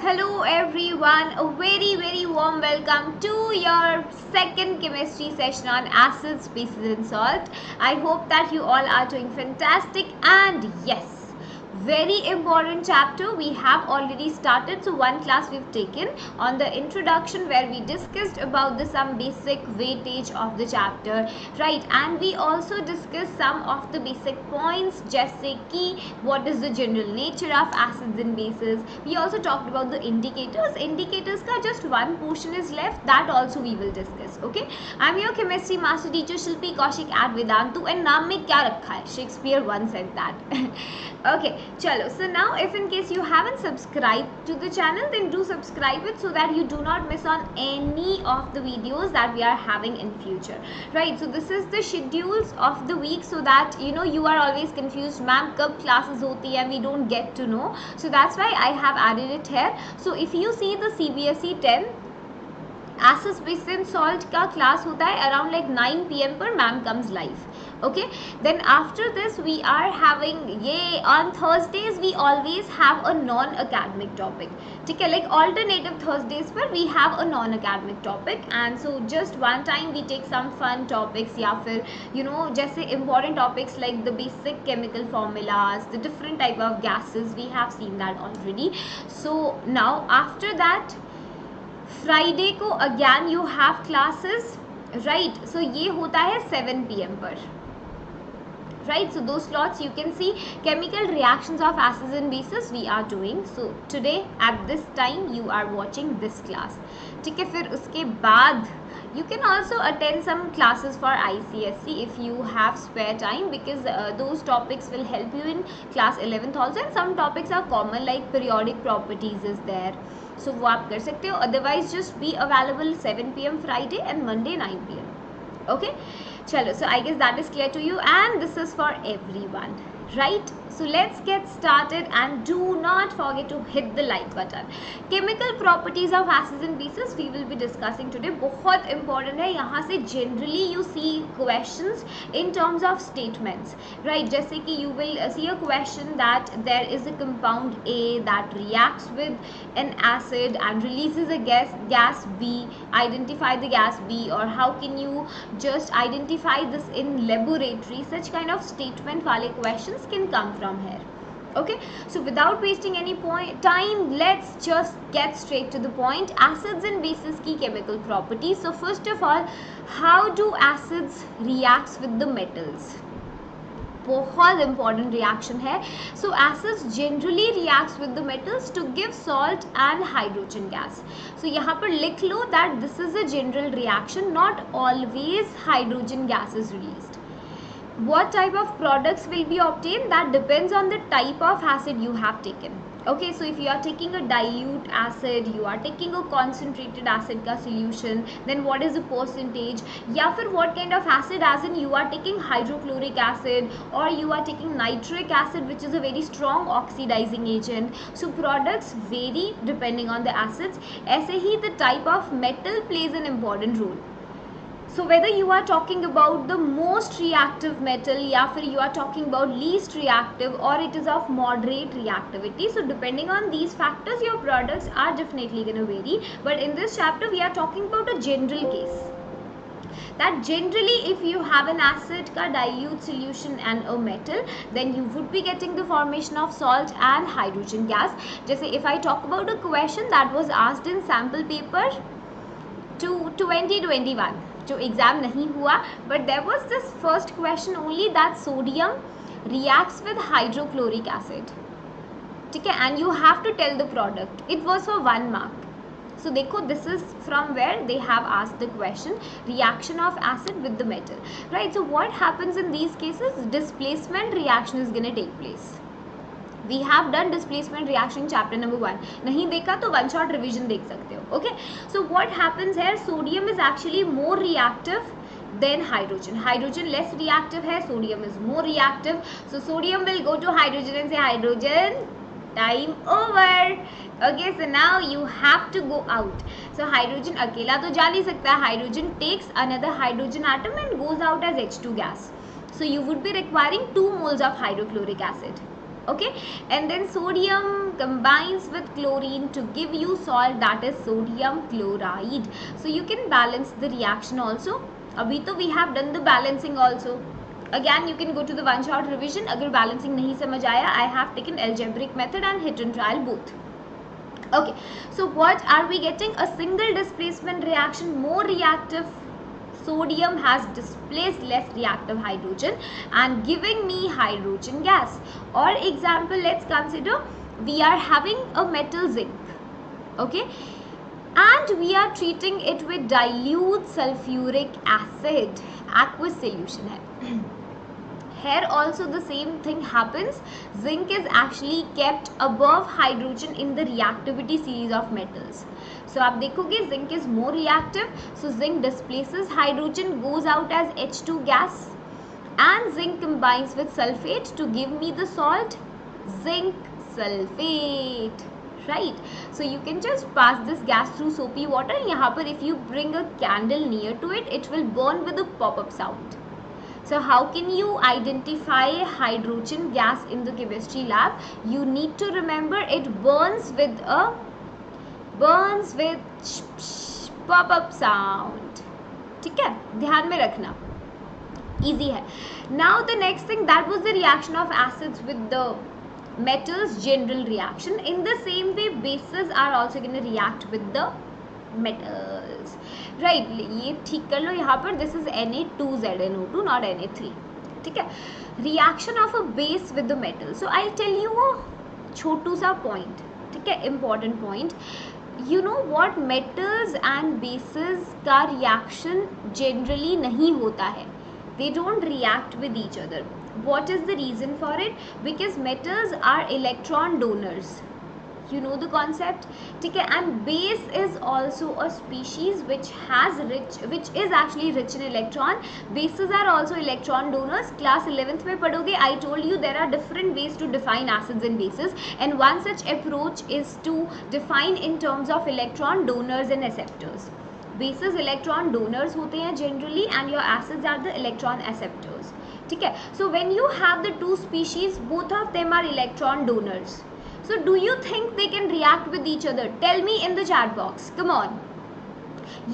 hello everyone. A very warm welcome to your second chemistry session on acids, bases and salt. I hope that you all are doing fantastic, and yes, very important chapter we have already started. So one class we've taken on the introduction where we discussed about the some basic weightage of the chapter, right? And we also discussed some of the basic points, just say key, what is the general nature of acids and bases. We also talked about the indicators ka just one portion is left, that also we will discuss. Okay, I'm your chemistry master teacher Shilpi at Vedantu, and naam mein kya rakha hai? Shakespeare once said that. Okay, chalo. So now if in case you haven't subscribed to the channel, then do subscribe it so that you do not miss on any of the videos that we are having in future, right? So this is the schedules of the week, so that you are always confused, ma'am kab classes hoti hai, we don't get to know. So that's why I have added it here. So if you see the CBSE 10 acids, base and salt का class होता है around like 9 PM पर ma'am comes live. Okay, then after this we are having on Thursdays we always have a non-academic topic. ठीक है, like alternative Thursdays पर we have a non-academic topic, and so just one time we take some fun topics या फिर जैसे important topics like the basic chemical formulas, the different type of gases, we have seen that already. So now after that Friday को again you have classes, right? So ये होता है 7 PM पर, right? So those slots you can see chemical reactions of acids and bases we are doing. So today at this time you are watching this class. ठीक है, फिर उसके बाद you can also attend some classes for ICSE if you have spare time, because those topics will help you in class 11th also, and some topics are common like periodic properties is there. So वो आप कर सकते हो. Otherwise just be available 7 PM Friday and Monday 9 PM. Okay, chalo. So I guess that is clear to you, and this is for everyone, right? So let's get started, and do not forget to hit the like button. Chemical properties of acids and bases we will be discussing today. बहुत important है. यहाँ से generally you see questions in terms of statements, right? जैसे कि you will see a question that there is a compound A that reacts with an acid and releases a gas B. Identify the gas B, or how can you just identify this in laboratory? Such kind of statement वाले questions can come from here. Okay, so without wasting any time, let's just get straight to the point. Acids and bases की chemical properties. So first of all, how do acids reacts with the metals? बहुत important reaction है. So acids generally reacts with the metals to give salt and hydrogen gas. So यहाँ पर लिख लो that this is a general reaction, not always hydrogen gas is released. What type of products will be obtained? That depends on the type of acid you have taken. Okay, so if you are taking a dilute acid, you are taking a concentrated acid ka solution, then what is the percentage? या फिर what kind of acid, as in you are taking hydrochloric acid or you are taking nitric acid, which is a very strong oxidizing agent. So products vary depending on the acids. ऐसे ही the type of metal plays an important role. So whether you are talking about the most reactive metal, या फिर you are talking about least reactive, or it is of moderate reactivity, so depending on these factors your products are definitely going to vary. But in this chapter we are talking about a general case, that generally if you have an acid ka dilute solution and a metal, then you would be getting the formation of salt and hydrogen gas. जैसे if I talk about a question that was asked in sample paper to 2021, जो exam नहीं हुआ, but there was this first question only, that sodium reacts with hydrochloric acid. ठीक है, and you have to tell the product. It was for 1 mark. So देखो, this is from where they have asked the question, reaction of acid with the metal, right? So what happens in these cases? Displacement reaction is going to take place. We have done displacement reaction chapter number 1. नहीं देखा तो one shot revision देख सकते हो. Okay, so what happens here? Sodium is actually more reactive than hydrogen. Hydrogen less reactive है, sodium is more reactive. So sodium will go to hydrogen and say, hydrogen, time over. Okay, so now you have to go out. So hydrogen अकेला तो जा नहीं सकता. Hydrogen takes another hydrogen atom and goes out as H2 gas. So you would be requiring 2 moles of hydrochloric acid. Okay, and then sodium combines with chlorine to give you salt, that is sodium chloride. So you can balance the reaction also. Abhi to we have done the balancing also. Again you can go to the one shot revision. Agar balancing nahi samajh aaya, I have taken algebraic method and hit and trial both. Okay, so what are we getting? A single displacement reaction, more reactive. Sodium has displaced less reactive hydrogen and giving me hydrogen gas. Or example, let's consider we are having a metal zinc, okay, and we are treating it with dilute sulfuric acid, aqueous solution hai. Here also the same thing happens. Zinc is actually kept above hydrogen in the reactivity series of metals. So आप देखोगे zinc is more reactive. So zinc displaces hydrogen, goes out as H2 gas, and zinc combines with sulfate to give me the salt zinc sulfate. Right? So you can just pass this gas through soapy water. यहाँ पर if you bring a candle near to it, it will burn with a pop-up sound. So how can you identify hydrogen gas in the chemistry lab? You need to remember it burns with pop-up sound. ठीक है, ध्यान में रखना. Easy है. Now the next thing, that was the reaction of acids with the metals, general reaction. In the same way, bases are also going to react with the metals. Right, ये ठीक कर लो यहाँ पर. This is Na2ZnO2, not Na3. ठीक है. Reaction of a base with the metal. So I'll tell you a छोटू सा point. ठीक है, important point. You know what, metals and bases का reaction generally नहीं होता है. They don't react with each other. What is the reason for it? Because metals are electron donors. You know the concept, ठीक है. And base is also a species which is actually rich in electron. Bases are also electron donors. Class 11th में पढ़ोगे. I told you there are different ways to define acids and bases, and one such approach is to define in terms of electron donors and acceptors. Bases electron donors होते हैं generally, and your acids are the electron acceptors. ठीक है. So when you have the two species, both of them are electron donors. So do you think they can react with each other? Tell me in the chat box. Come on.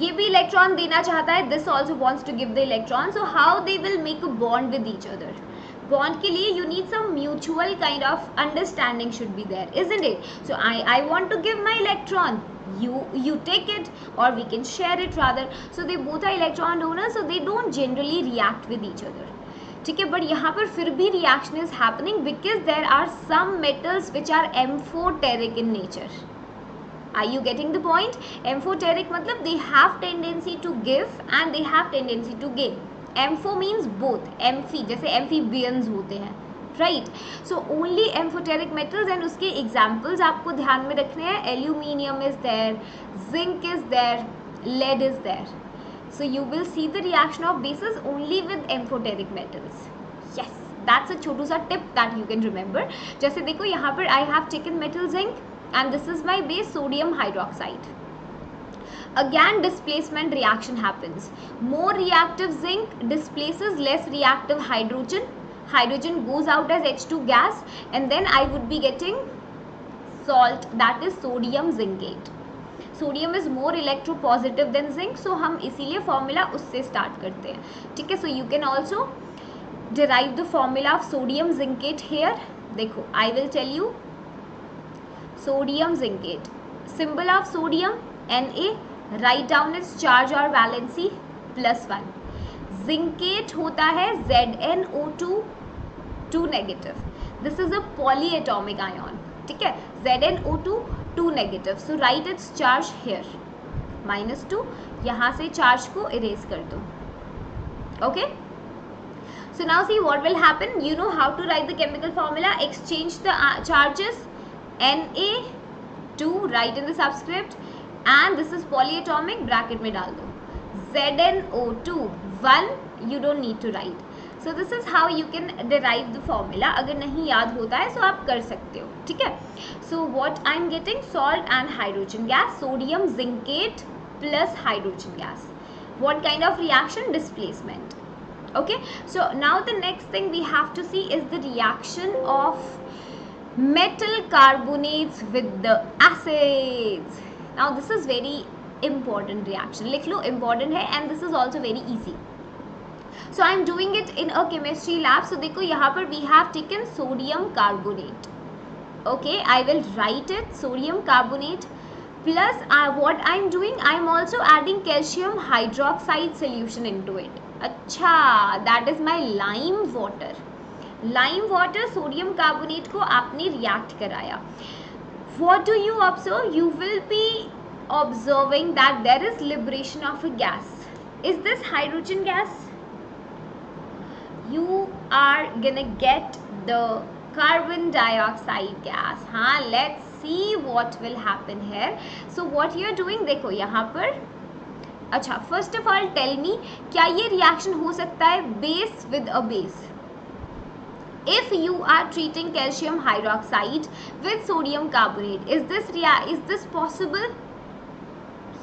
ये भी electron देना चाहता है. This also wants to give the electron. So how they will make a bond with each other? Bond के लिए you need some mutual kind of understanding should be there, isn't it? So I want to give my electron. You take it, or we can share it rather. So they both are electron donors. So they don't generally react with each other. ठीक है. But यहाँ पर फिर भी reaction is happening because there are some metals which are amphoteric in nature. Are you getting the point? Amphoteric मतलब they have tendency to give and they have tendency to gain. Ampho means both. Amphi जैसे amphibians होते हैं, right. So only amphoteric metals, and उसके examples आपको ध्यान में रखने हैं. Aluminium is there, zinc is there, lead is there. So you will see the reaction of bases only with amphoteric metals. Yes, that's a छोटू सा tip that you can remember. जैसे देखो यहाँ पर I have taken metal zinc and this is my base sodium hydroxide. Again displacement reaction happens. More reactive zinc displaces less reactive hydrogen. Hydrogen goes out as H2 gas, and then I would be getting salt, that is sodium zincate. Sodium is more electropositive than zinc, so हम इसीलिए formula उससे start करते हैं. ठीक है. So you can also derive the formula of sodium zincate here. देखो I will tell you. Sodium zincate, symbol of sodium Na, write down is charge और valency +1. जिंकेट होता है ZnO2 2 negative. This is a polyatomic ion. ठीक है. ZnO2 2 negative. So write its charge hair -2. यहाँ से charge को इरेज कर दो. Okay. So now see what will happen. You know how to write the chemical formula. Exchange the charges. Na2 right in the subscript, and this is polyatomic, bracket में डाल दो. ZnO2 1, you don't need to write. So this is how you can derive the formula. अगर नहीं याद होता है तो आप कर सकते हो. ठीक है. So what I'm getting, salt and hydrogen gas, sodium zincate plus hydrogen gas. What kind of reaction? Displacement. Okay. So now the next thing we have to see is the reaction of metal carbonates with the acids. Now this is very important reaction. लिख लो, important है, and this is also very easy. So I am doing it in a chemistry lab. So देखो यहाँ पर we have taken sodium carbonate. Okay, I will write it, sodium carbonate plus what I am doing, I am also adding calcium hydroxide solution into it. अच्छा, that is my lime water. Lime water sodium carbonate को आपने react कराया. What do you observe? You will be observing that there is liberation of a gas. Is this hydrogen gas? You are gonna get the carbon dioxide gas. हाँ, let's see what will happen here. So what you are doing, देखो यहाँ पर, अच्छा, first of all tell me, क्या ये reaction हो सकता है base with a base? If you are treating calcium hydroxide with sodium carbonate, is this possible?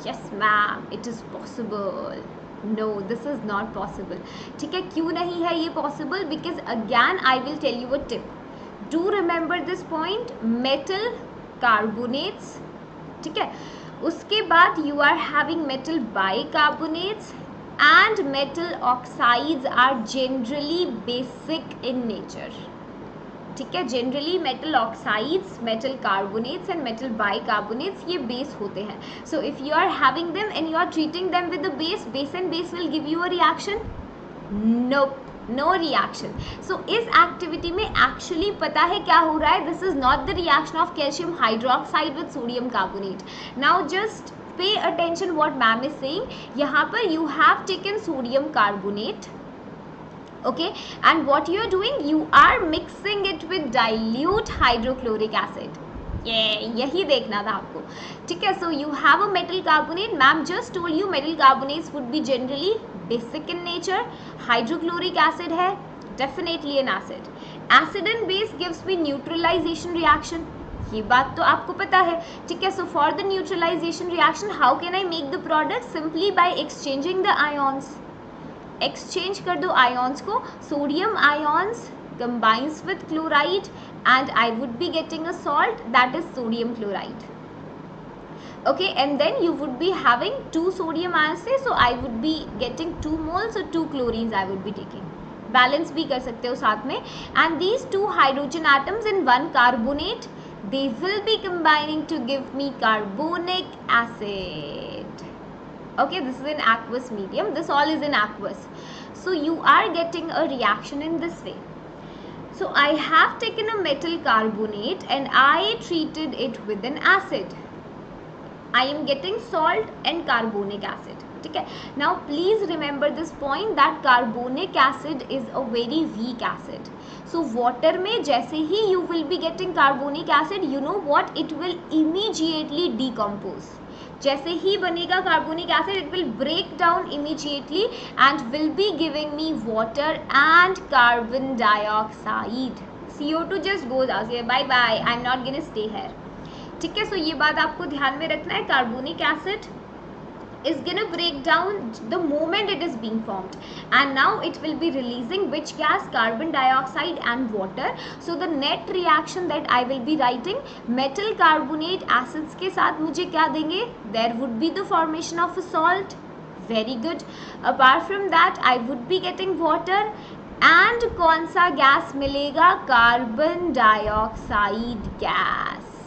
Yes ma'am, it is possible. No, this is not possible. ठीक है, क्यों नहीं है ये possible? Because again I will tell you a tip. Do remember this point. Metal carbonates, ठीक है, उसके बाद you are having metal bicarbonates and metal oxides are generally basic in nature. ठीक है, generally metal oxides, metal carbonates and metal bicarbonates ये base होते हैं. So if you are having them and you are treating them with the base and base will give you a reaction? No reaction. So इस activity में actually पता है क्या हो रहा है? This is not the reaction of calcium hydroxide with sodium carbonate. Now just pay attention what ma'am is saying. यहाँ पर you have taken sodium carbonate, okay, and what you are doing, you are mixing it with dilute hydrochloric acid. यही देखना था आपको, ठीक है. So you have a metal carbonate. Ma'am just told you metal carbonates would be generally basic in nature. Hydrochloric acid है definitely an acid. Acid and base gives me neutralization reaction. ये बात तो आपको पता है, ठीक है. So for the neutralization reaction, how can I make the product? Simply by exchanging the ions. Exchange कर दो आयॉन्स को. Sodium ions combines with chloride and I would be getting a salt, that is sodium chloride. Okay, and then you would be having 2 sodium ions, so I would be getting 2 moles, so 2 chlorines I would be taking. Balance भी कर सकते हो साथ में. And these 2 hydrogen atoms in 1 carbonate, they will be combining to give me carbonic acid. Okay, this is in aqueous medium. This all is in aqueous. So you are getting a reaction in this way. So I have taken a metal carbonate and I treated it with an acid. I am getting salt and carbonic acid. ठीक है. Now please remember this point that carbonic acid is a very weak acid. So water में जैसे ही you will be getting carbonic acid, you know what? It will immediately decompose. जैसे ही बनेगा carbonic acid, it will break down immediately and will be giving me water and carbon dioxide. CO2 just goes out. Bye bye, I am not gonna stay here. ठीक है. सो ये बात आपको ध्यान में रखना है. Carbonic acid is going to break down the moment it is being formed, and now it will be releasing which gas? Carbon dioxide and water. So the net reaction that I will be writing, metal carbonate acids के साथ मुझे क्या देंगे? There would be the formation of a salt. Very good. Apart from that I would be getting water and कौन सा gas मिलेगा? Carbon dioxide gas.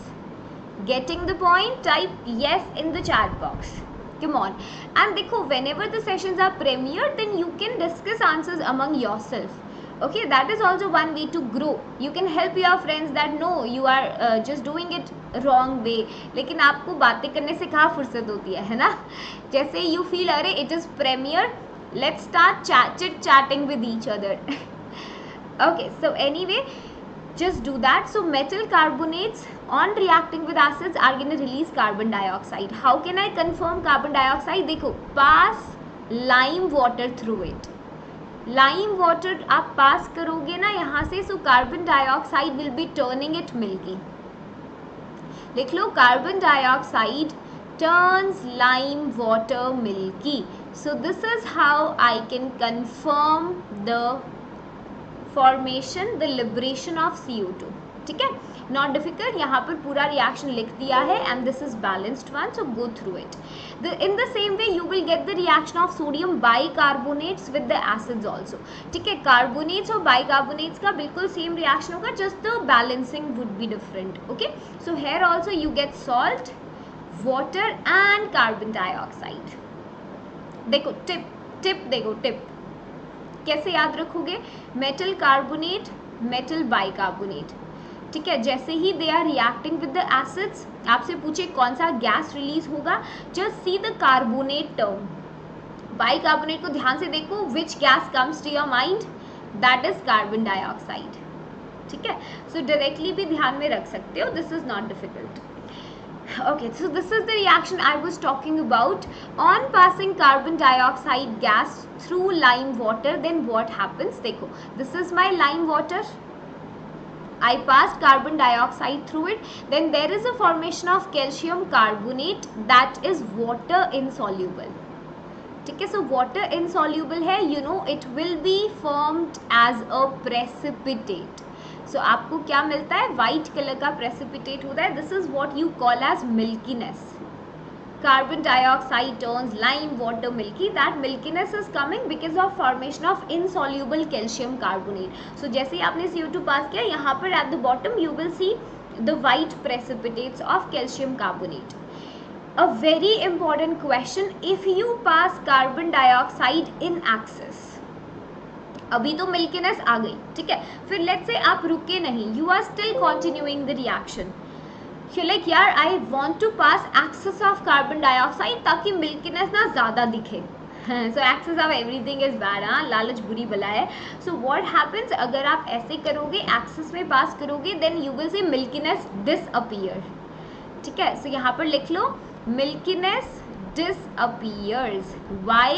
Getting the point? Type yes in the chat box. Come on. And देखो, whenever the sessions are premiere, then you can discuss answers among yourself. Okay, that is also one way to grow. You can help your friends that no, you are just doing it wrong way. लेकिन आपको बातें करने से कहाँ फुर्सत होती है ना? जैसे you feel अरे it is premiere, let's start chit chatting with each other. Okay, so anyway, just do that. So metal carbonates on reacting with acids are going to release carbon dioxide. How can I confirm carbon dioxide? देखो, pass lime water through it. Lime water आप pass करोगे ना यहाँ से, so carbon dioxide will be turning it milky. लिख लो, carbon dioxide turns lime water milky. So this is how I can confirm the formation, the liberation of CO2. ठीक है, not difficult. यहाँ पर पूरा रिएक्शन लिख दिया है and this is balanced one, so go through it. In the same way you will get the reaction of sodium bicarbonates with the acids also. ठीक है, कार्बोनेट्स और बाइकार्बोनेट्स का बिल्कुल सेम रिएक्शन होगा, just the balancing would be different. Okay, so here also you get salt, water and carbon dioxide. देखो tip देखो tip कैसे याद रखोगे. Metal carbonate, metal bicarbonate. ठीक है, जैसे ही they are reacting with the acids, आपसे पूछे कौन सा गैस रिलीज होगा, just see the carbonate term. Bicarbonate को ध्यान से देखो, which gas comes to your mind, that is carbon dioxide. ठीक है, सो डायरेक्टली भी ध्यान में रख सकते हो, this is not difficult. Okay, so this is the reaction I was talking about. On passing carbon dioxide gas through lime water, then what happens? देखो, this is my lime water. I passed carbon dioxide through it. Then there is a formation of calcium carbonate that is water insoluble. ठीक है, so water insoluble है, you know it will be formed as a precipitate. So आपको क्या मिलता है, white colour का precipitate होता है. This is what you call as milkiness. Carbon dioxide turns lime water milky. That milkiness is coming because of formation of insoluble calcium carbonate. So जैसे ही आपने CO2 पास किया, यहाँ पर at the bottom you will see the white precipitates of calcium carbonate. A very important question, if you pass carbon dioxide in excess, अभी तो milkiness आ गई, ठीक है, फिर लेट्स से आप रुके नहीं, you are still continuing the reaction. You like यार I want to pass excess of carbon dioxide ताकि मिल्कीनेस ना ज़्यादा दिखे. So excess of everything is bad. हाँ, लालच बुरी बला है. सो व्हाट हैपेंस, अगर आप ऐसे करोगे, एक्सेस में पास करोगे, then you will see milkiness disappear. ठीक है, सो यहाँ पर लिख लो milkiness disappears. Why?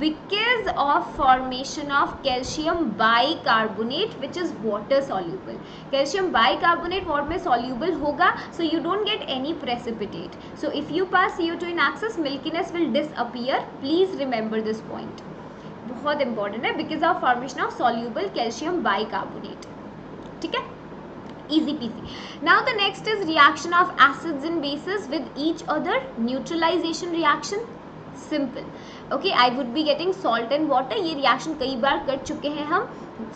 Because of formation of calcium bicarbonate which is water soluble. Calcium bicarbonate water में soluble होगा, so you don't get any precipitate. So if you pass CO2 in excess, milkiness will disappear. Please remember this point. बहुत important है, because of formation of soluble calcium bicarbonate. ठीक है, easy peasy. Now the next is reaction of acids and bases with each other. Neutralization reaction, simple. Okay, I would be getting salt and water. ये reaction कई बार कर चुके हैं हम.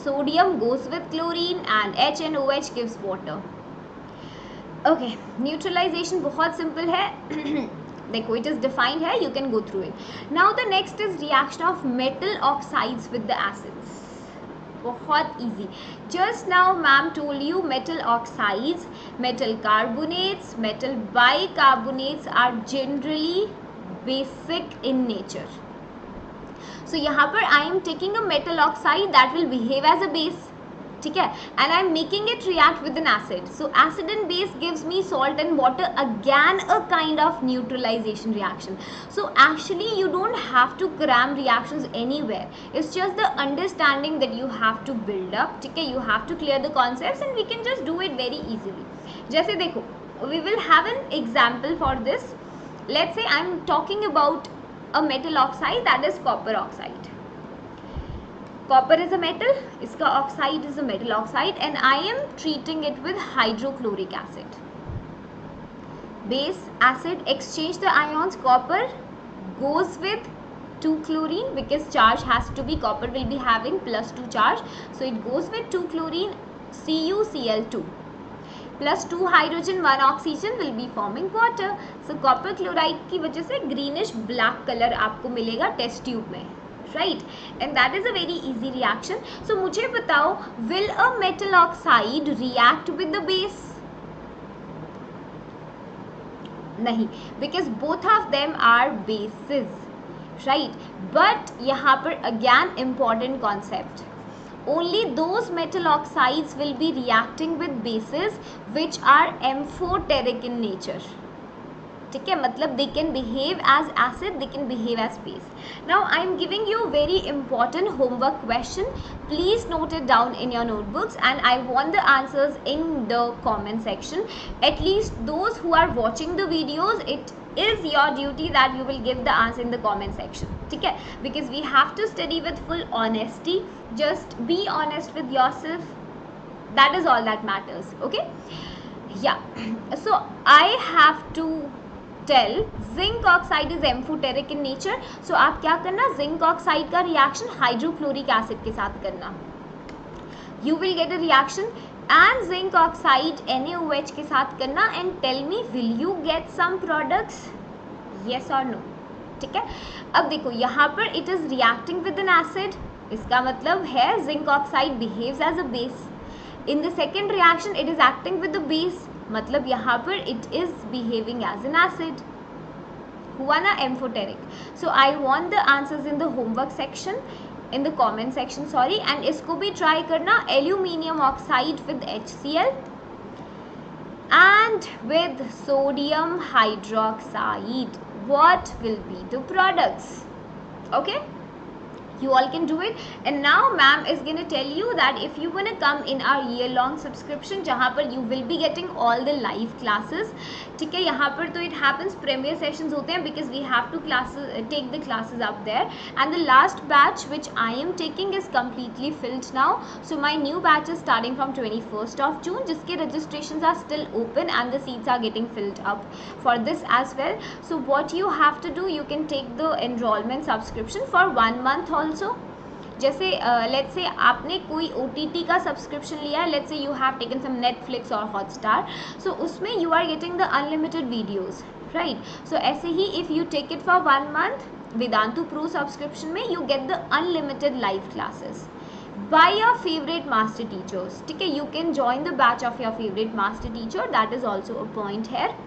Sodium goes with chlorine and HNOH gives water. Okay, neutralization बहुत simple है. देखो, it is defined है, you can go through it. Now the next is reaction of metal oxides with the acids. बहुत easy. Just now ma'am told you metal oxides, metal carbonates, metal bicarbonates are generally basic in nature. So यहाँ पर I am taking a metal oxide that will behave as a base. ठीक है, and I am making it react with an acid. So acid and base gives me salt and water, again a kind of neutralization reaction. So actually you don't have to cram reactions anywhere. It's just the understanding that you have to build up. ठीक है, you have to clear the concepts and we can just do it very easily. जैसे देखो, we will have an example for this. Let's say I am talking about a metal oxide that is copper oxide. Copper is a metal, इसका oxide is a metal oxide and I am treating it with hydrochloric acid. Base, acid, exchange the ions. Copper goes with 2 chlorine because charge has to be, copper will be having +2 charge. So it goes with 2 chlorine, CuCl2. Plus 2 hydrogen, 1 oxygen will be forming water. So copper chloride की वजह से greenish black color आपको मिलेगा test tube में. Right, and that is a very easy reaction. So मुझे बताओ, will a metal oxide react with the base? नहीं, because both of them are bases, right? But यहाँ पर again important concept. Only those metal oxides will be reacting with bases which are amphoteric in nature. ठीक है, मतलब they can behave as acid, they can behave as base. Now I am giving you very important homework question. Please note it down in your notebooks and I want the answers in the comment section. At least those who are watching the videos, it is your duty that you will give the answer in the comment section. ठीक है, because we have to study with full honesty. Just be honest with yourself. That is all that matters. Okay, yeah. So I have to tell zinc oxide is amphoteric in nature. So आप क्या करना, zinc oxide का reaction hydrochloric acid के साथ करना. You will get a reaction and zinc oxide NaOH के साथ करना and tell me will you get some products, yes और नो. ठीक है, अब देखो यहाँ पर it is reacting with an acid, इसका मतलब है zinc oxide behaves as a base. In the second reaction it is acting with the base, मतलब यहाँ पर it is behaving as an acid. हुआ ना amphoteric. So I want the answers in the homework section, in the comment section sorry. And इसको भी try करना, aluminium oxide with HCl and with sodium hydroxide, what will be the products? Okay, you all can do it. And now ma'am is going to tell you that if you want to come in our year long subscription, जहाँ पर you will be getting all the live classes. ठीक है, यहाँ पर तो it happens premier sessions होते हैं because we have to take the classes up there, and the last batch which I am taking is completely filled now. So my new batch is starting from 21st of June, जिसके registrations are still open and the seats are getting filled up for this as well. So what you have to do, you can take the enrollment subscription for 1 month also. जैसे let's say आपने कोई OTT का subscription लिया है, let's say you have taken some Netflix और Hotstar, so उसमें you are getting the unlimited videos, right. So ऐसे ही if you take it for 1 month Vedantu pro subscription में you get the unlimited live classes by your favourite master teachers. ठीक है, you can join the batch of your favourite master teacher, that is also a point here.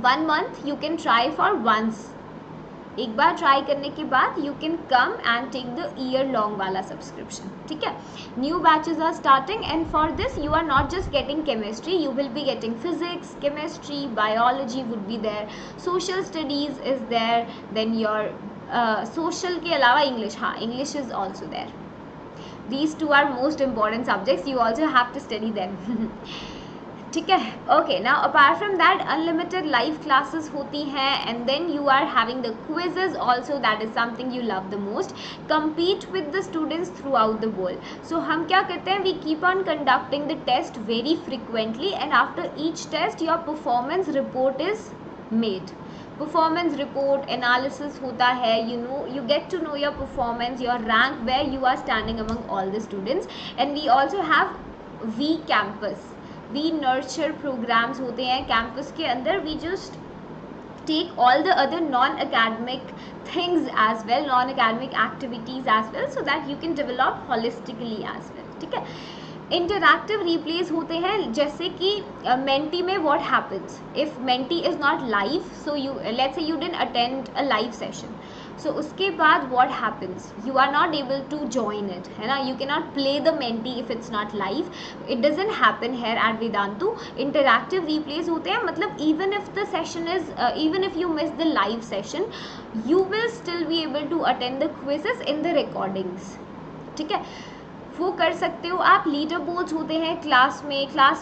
1 month you can try for once, एक बार try करने के बाद you can come and take the year long वाला subscription. ठीक है, new batches are starting and for this you are not just getting chemistry, you will be getting physics, chemistry, biology would be there, social studies is there, then your social के अलावा English, हाँ English is also there. These two are most important subjects, you also have to study them. ठीक है, okay. Now apart from that unlimited live classes होती हैं and then you are having the quizzes also, that is something you love the most. Compete with the students throughout the world. So हम क्या करते हैं, we keep on conducting the test very frequently and after each test your performance report is made. Performance report analysis होता है, you get to know your performance, your rank, where you are standing among all the students. And we also have V campus, we nurture programs होते हैं campus के अंदर. We just take all the other non academic things as well, non academic activities as well, so that you can develop holistically as well. ठीक है, interactive replays होते हैं, जैसे कि मेंटी में what happens if Menti is not live, so you let's say you didn't attend a live session, so उसके बाद what happens, you are not able to join it, है ना, you can not play the Menti if it's not live. It doesn't happen here at Vedantu. Interactive replays होते हैं, मतलब even if the session is, even if you miss the live session, you will still be able to attend the quizzes in the recordings. ठीक है, वो कर सकते हो आप. लीडर बोर्ड्स होते हैं क्लास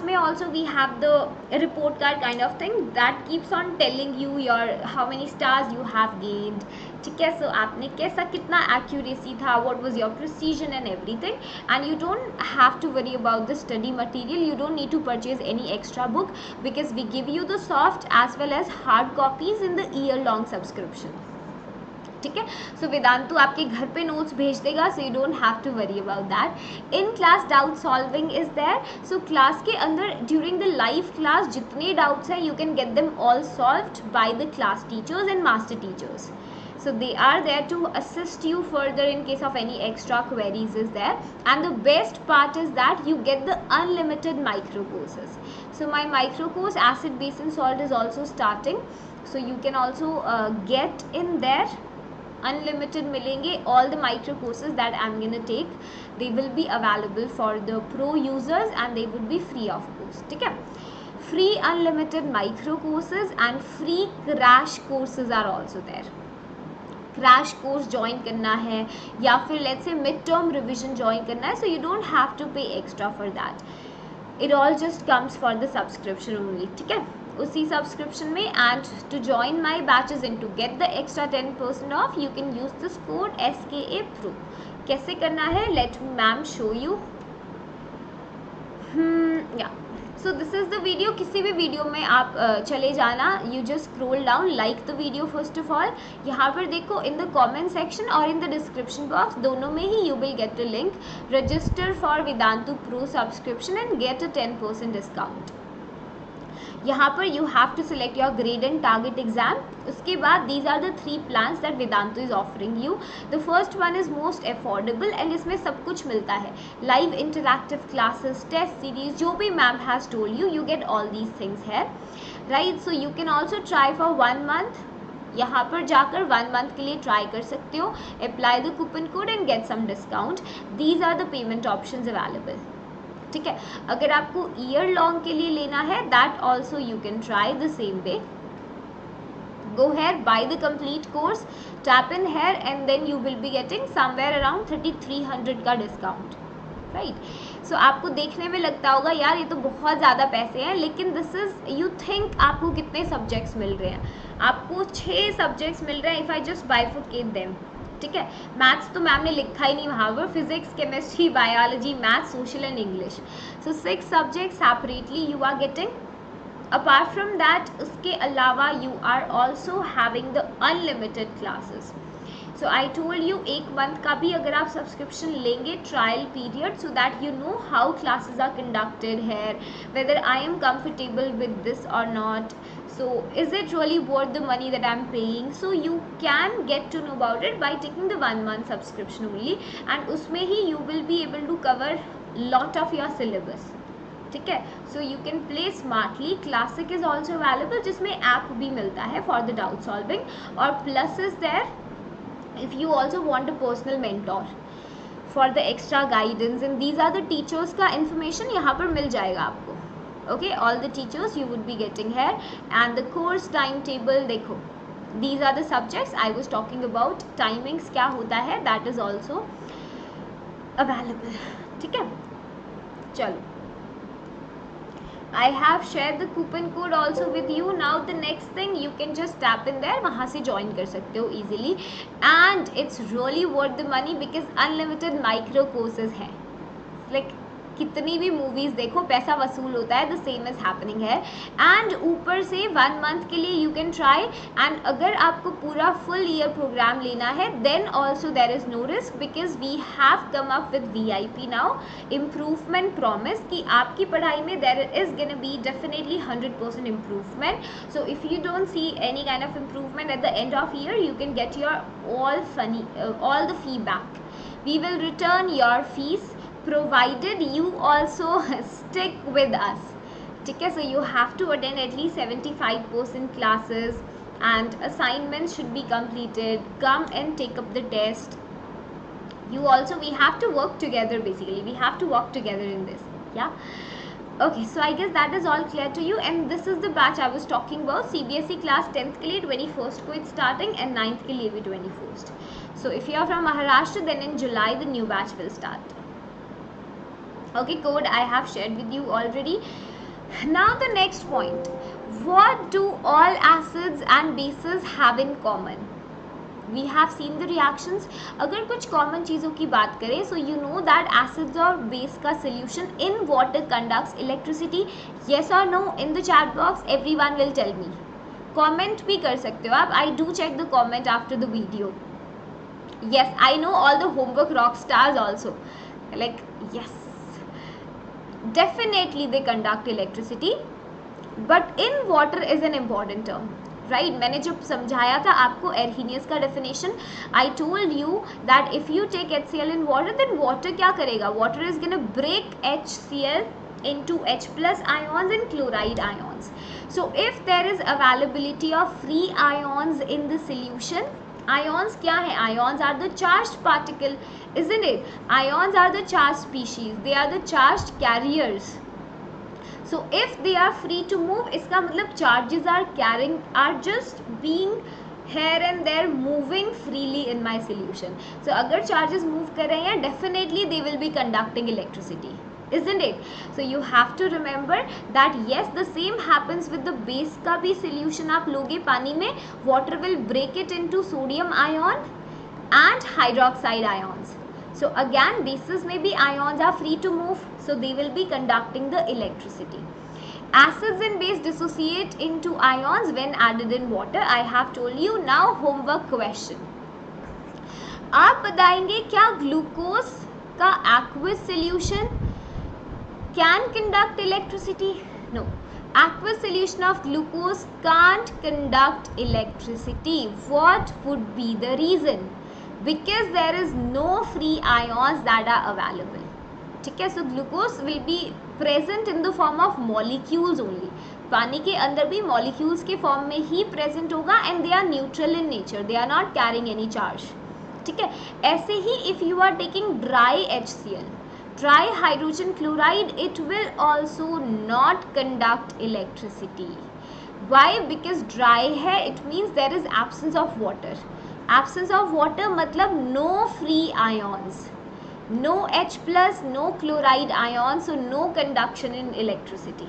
में also we have the report card kind of thing that keeps on telling you your how many stars you have gained. ठीक है, सो आपने कैसा, कितना एक्यूरेसी था, what was your precision and everything. And you don't have to worry about the study material, you don't need to purchase any extra book because we give you the soft as well as hard copies in the year long subscription. ठीक है, सो वेदांतु आपके घर पे notes भेज देगा, so you don't have to worry about that. In class doubt solving is there. So class के अंदर during the live class जितने डाउट्स हैं you can get them all solved by the class teachers and master teachers. So they are there to assist you further in case of any extra queries is there. And the best part is that you get the unlimited micro courses. So my micro course acid, base and salt is also starting. So you can also get in there. Unlimited मिलेंगे. All the micro courses that I'm gonna take, they will be available for the pro users and they would be free of course. ठीक है, free unlimited micro courses and free crash courses are also there. Crash course join करना है या फिर let's say mid term revision join करना है, so you don't have to pay extra for that. It all just comes for the subscription only. ठीक है, उसी subscription में. And to join my batches and to get the extra 10% off you can use this code SKA Pro. कैसे करना है, late ma'am show you. या so this is the video. किसी भी वीडियो में आप चले जाना, you just scroll down, like the video first of all. यहाँ पर देखो इन द कमेंट सेक्शन और इन द डिस्क्रिप्शन बॉक्स, दोनों में ही you will get a link. Register for Vedantu pro subscription and get a 10% discount. यहाँ पर you have to select your grade and target exam. उसके बाद these are the 3 plans that Vedantu is offering you. The first one is most affordable and इसमें सब कुछ मिलता है. Live interactive classes, test series, जो भी ma'am has told you, you get all these things है, right. So you can also try for 1 month. यहाँ पर जाकर 1 मंथ के लिए ट्राई कर सकते हो. Apply the coupon code and get some discount. These are the payment options available. ठीक है. अगर आपको ईयर लॉन्ग के लिए लेना है, that also you can try the same way. Go here, buy the complete course, tap in here and then you will be getting somewhere around 3300 का discount, right. सो आपको देखने में लगता होगा यार ये तो बहुत ज़्यादा पैसे हैं, लेकिन दिस इज़, यू थिंक आपको कितने सब्जेक्ट्स मिल रहे हैं. आपको 6 सब्जेक्ट्स मिल रहे हैं if I just bifurcate them. ठीक है. मैथ्स तो मैम ने लिखा ही नहीं वहाँ पर. Physics, chemistry, biology, maths, social and English. So 6 subject separately you are getting. Apart from that, उसके अलावा you are also having the unlimited classes. So I told you 1 month का भी अगर आप सब्सक्रिप्शन लेंगे, trial period, so that you know how classes are conducted here, whether I am comfortable with this और not. So is it really worth the money that I'm paying? So you can get to know about it by taking the 1 month subscription only, and उसमें ही you will be able to cover lot of your syllabus. ठीक है. So you can play smartly. Classic is also available, जिसमें app भी मिलता है for the doubt solving, और plus is there if you also want a personal mentor for the extra guidance, and these are the teachers का information यहाँ पर मिल जाएगा आपको. Okay, all the teachers you would be getting here, and the course timetable देखो, these are the subjects I was talking about. Timings क्या होता है, that is also available. ठीक है. चलो, I have shared the coupon code also with you. Now the next thing, you can just tap in there, वहाँ से join कर सकते हो easily, and it's really worth the money because unlimited micro courses हैं. Like कितनी भी movies देखो, पैसा वसूल होता है. द सेम इज़ हैपनिंग है. एंड ऊपर से 1 मंथ के लिए यू कैन ट्राई, एंड अगर आपको पूरा फुल ईयर प्रोग्राम लेना है, then also there is no risk because we have come up with VIP now. Improvement promise कि आपकी पढ़ाई में there is gonna be definitely 100% improvement. So if you don't see any kind of improvement at the end of year, you can get your all the fee back. We will return your fees provided you also stick with us. ठीक है. So you have to attend at least 75% classes, and assignments should be completed. Come and take up the test. You also, we have to work together. Basically we have to work together in this. Yeah. Okay, so I guess that is all clear to you, and this is the batch I was talking about. CBSE class 10th के लिए 21st को it's starting, and 9th के लिए भी 21st. So if you are from Maharashtra, then in July the new batch will start. Okay, code I have shared with you already. Now the next point, what do all acids and bases have in common? We have seen the reactions. अगर कुछ common चीज़ों की बात करें, so you know that acids और base का solution in water conducts electricity. Yes or no? In the chat box, everyone will tell me. Comment भी कर सकते हो आप. I do check the comment after the video. Yes, I know all the homework rock stars also. Like yes. Definitely they conduct electricity, but in water is an important term, right? मैंने जब समझाया था आपको एर्हीनियस का definition, I told you that if you take HCl in water, then water क्या करेगा? Water is gonna break HCl into H plus ions and chloride ions. So if there is availability of free ions in the solution, ions क्या है? Ions are the charged particle, isn't it? Ions are the charged species. They are the charged carriers. So if they are free to move, इसका मतलब charges are just being here and there, moving freely in my solution. So अगर charges move कर रहे हैं, definitely they will be conducting electricity. Isn't it? So you have to remember that yes, the same happens with the base का भी solution आप लोगे पानी में, water will break it into sodium ion and hydroxide ions. So again, bases में भी ions are free to move, so they will be conducting the electricity. Acids and base dissociate into ions when added in water. I have told you. Now homework question. आप बताएंगे क्या glucose का aqueous solution can conduct electricity? No. Aqueous solution of glucose can't conduct electricity. What would be the reason? Because there is no free ions that are available. ठीक है, so glucose will be present in the form of molecules only. पानी के अंदर भी molecules के form में ही present होगा and they are neutral in nature. They are not carrying any charge. ठीक है, ऐसे ही if you are taking dry HCl, dry hydrogen chloride, it will also not conduct electricity. Why? Because dry है, it means there is absence of water. Absence of water मतलब no free ions. No H plus, no chloride ions, so no conduction in electricity.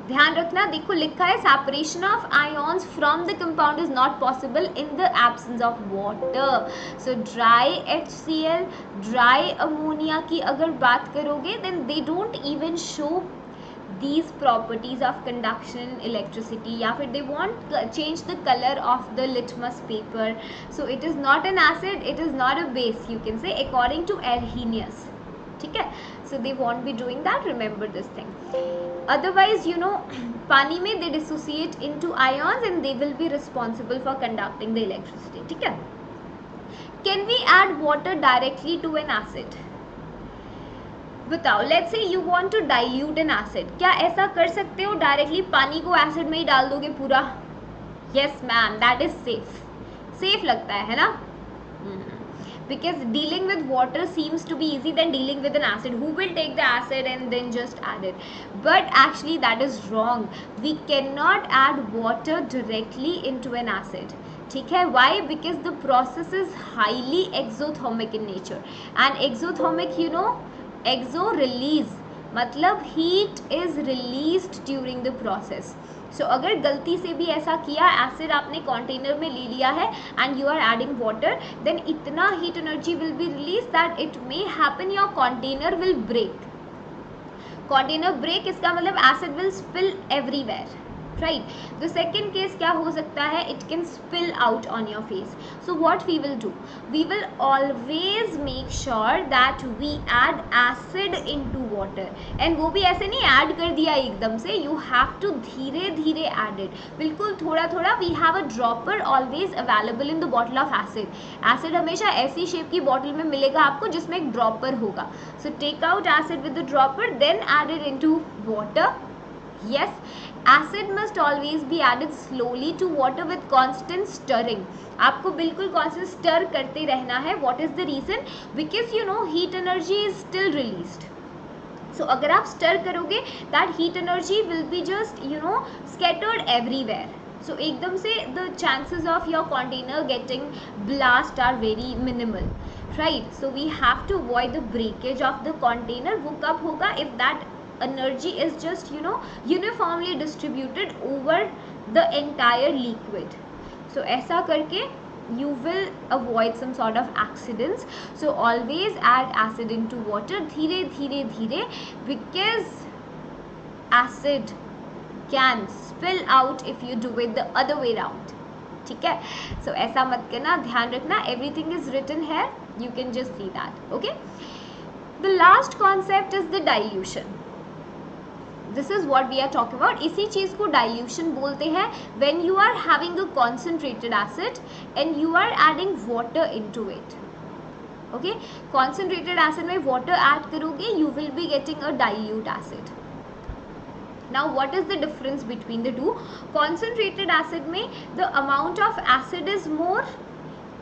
ध्यान रखना, देखो लिखा है separation of ions from the compound is not possible in the absence of water. So dry HCl, dry ammonia की अगर बात करोगे then they don't even show these properties of conduction in electricity, या फिर they won't change the color of the litmus paper. So it is not an acid, it is not a base, you can say, according to Arrhenius. ठीक है, so they won't be doing that. Remember this thing. Otherwise, you know, पानी में they dissociate into ions and they will be responsible for conducting the electricity. ठीक है. Can we add water directly to an acid? बताओ, let's say you want to dilute an acid, क्या ऐसा कर सकते हो डायरेक्टली पानी को एसिड में ही डाल दोगे पूरा? Yes ma'am, that is safe लगता है ना? Because dealing with water seems to be easy than dealing with an acid. Who will take the acid and then just add it? But actually that is wrong. We cannot add water directly into an acid. ठीक है, why? Because the process is highly exothermic in nature. And exothermic, you know, exo release मतलब heat is released during the process. So अगर गलती से भी ऐसा किया, acid आपने कंटेनर में ले लिया है and you are adding water, then इतना heat energy will be released that it may happen your container will break. Container break इसका मतलब acid will spill everywhere. Right. The second case क्या हो सकता है? It can spill out on your face. So what we will do? We will always make sure that we add acid into water. And वो भी ऐसे नहीं add कर दिया एकदम से. You have to धीरे धीरे add it. बिल्कुल थोड़ा थोड़ा. We have a dropper always available in the bottle of acid. Acid हमेशा ऐसी shape की bottle में मिलेगा आपको जिसमें एक dropper होगा. So take out acid with the dropper, then add it into water. Yes, acid must always be added slowly to water with constant stirring. आपको बिल्कुल constant stir करते रहना है. What is the reason? Because you know heat energy is still released. So अगर आप stir करोगे, that heat energy will be just you know scattered everywhere. So एकदम से the chances of your container getting blast are very minimal, right? So we have to avoid the breakage of the container. वो कब होगा? If that energy is just you know uniformly distributed over the entire liquid. So ऐसा करके you will avoid some sort of accidents. So always add acid into water धीरे धीरे धीरे, because acid can spill out if you do it the other way round. ठीक है, so ऐसा मत करना, ध्यान रखना. Everything is written here, you can just see that. Okay, the last concept is the dilution. This is what we are talking about. इसी चीज़ को dilution बोलते हैं. When you are having a concentrated acid and you are adding water into it. Okay, concentrated acid में water add करोगे, you will be getting a dilute acid. Now what is the difference between the two? Concentrated acid में the amount of acid is more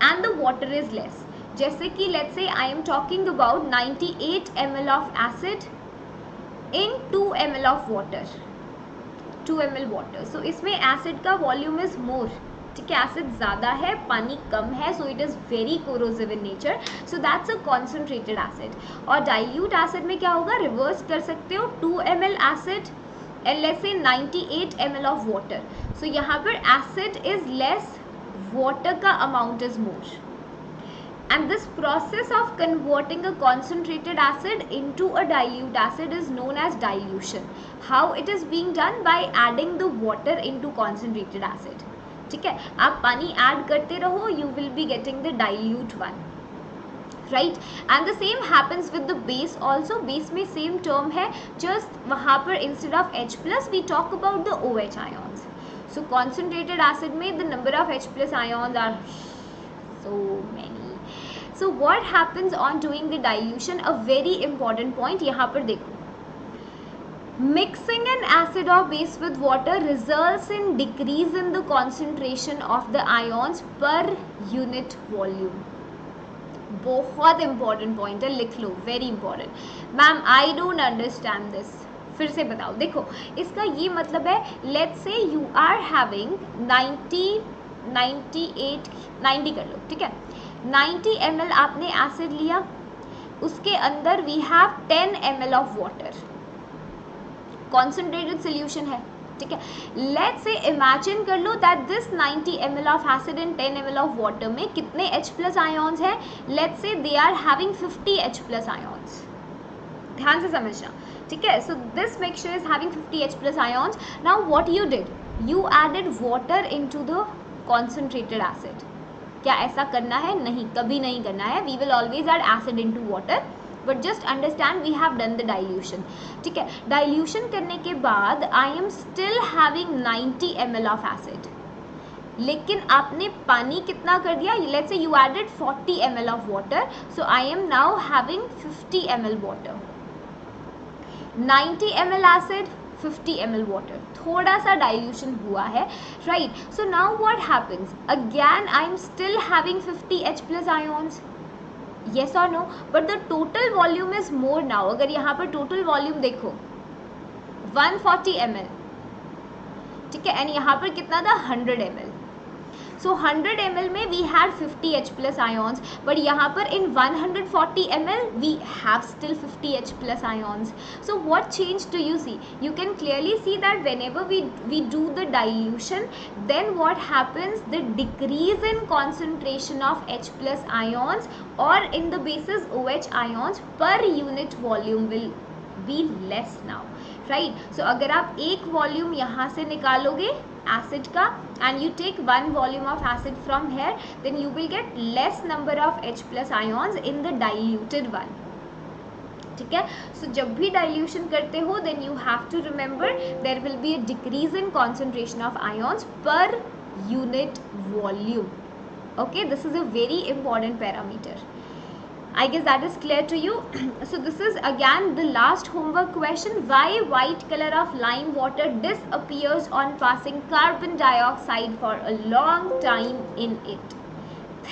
and the water is less. जैसे कि let's say I am talking about 98 ml of acid in 2 ml of water, 2 ml water. So इसमें acid का volume is more. ठीक है, acid ज़्यादा है, पानी कम है, so it is very corrosive in nature. So that's a concentrated acid. और dilute acid में क्या होगा? Reverse कर सकते हो, 2 ml acid and let's say 98 ml of water. So यहाँ पर acid is less, water का amount is more. And this process of converting a concentrated acid into a dilute acid is known as dilution. How it is being done? By adding the water into concentrated acid. ठीक है, आप पानी add करते रहो, you will be getting the dilute one, right? And the same happens with the base also. Base में same term है, just वहाँ पर instead of H plus we talk about the OH ions. So concentrated acid में the number of H plus ions are so many. So what happens on doing the dilution? A very important point यहाँ पर देखो. Mixing an acid or base with water results in decrease in the concentration of the ions per unit volume. बहुत important point है, लिख लो, very important. Ma'am I don't understand this. फिर से बताओ. देखो इसका ये मतलब है, let's say you are having 90 कर लो, ठीक है. 90 ml आपने एसिड लिया, उसके अंदर we have 10 ml of water, concentrated solution है, ठीक है. लेट्स से इमेजिन कर लो that this 90 ml of acid and 10 ml of water में कितने H प्लस आयोन्स हैं? Let's say they are having 50 H plus ions. ध्यान से समझना, ठीक है. So this mixture is having 50 H plus ions. Now what you did, you added water into the concentrated acid. क्या ऐसा करना है? नहीं, कभी नहीं करना है. We will always add acid into water, but just understand we have done the dilution, ठीक है. डाइल्यूशन करने के बाद I am still having 90 ml of acid, लेकिन आपने पानी कितना कर दिया? Let's say you added 40 ml of water, so I am now having 50 ml water. 90 ml acid, 50 ml water, थोड़ा सा डाइल्यूशन हुआ है, right. So now what happens? Again I am still having 50 H plus ions. yes or no? but the total volume is more now. अगर यहाँ पर total volume देखो 140 ml, ठीक है, एंड यहाँ पर कितना था? 100 ml. So 100 ml में we had 50 H plus ions, but यहाँ पर in 140 ml we have still 50 H plus ions. So what change do you see? You can clearly see that whenever we do the dilution, then what happens? The decrease in concentration of H plus ions or in the bases OH ions per unit volume will be less now, right? So अगर आप एक volume यहाँ से निकालोगे acid का and you take one volume of acid from here, then you will get less number of H plus ions in the diluted one, ठीक है. So जब भी dilution करते हो then you have to remember there will be a decrease in concentration of ions per unit volume. Okay, this is a very important parameter. I guess that is clear to you. So this is again the last homework question. Why white color of lime water disappears on passing carbon dioxide for a long time in it?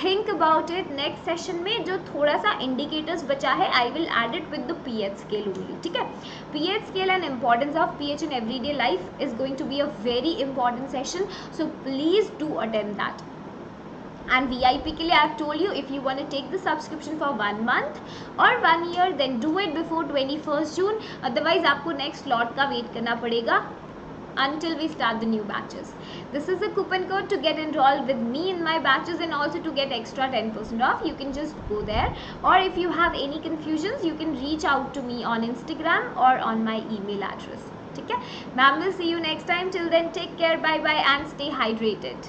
Think about it. Next session में जो थोड़ा सा indicators बचा है, I will add it with the pH scale only, ठीक है. pH scale and importance of pH in everyday life is going to be a very important session. So please do attend that. And VIP के लिए I have told you, if you want to take the subscription for 1 month or 1 year, then do it before 21st June. Otherwise आपको next slot का wait करना पड़ेगा until we start the new batches. This is a coupon code to get enrolled with me in my batches and also to get extra 10% off. You can just go there, or if you have any confusions, you can reach out to me on Instagram or on my email address. ठीक है. Ma'am will see you next time. Till then, take care, bye bye, and stay hydrated.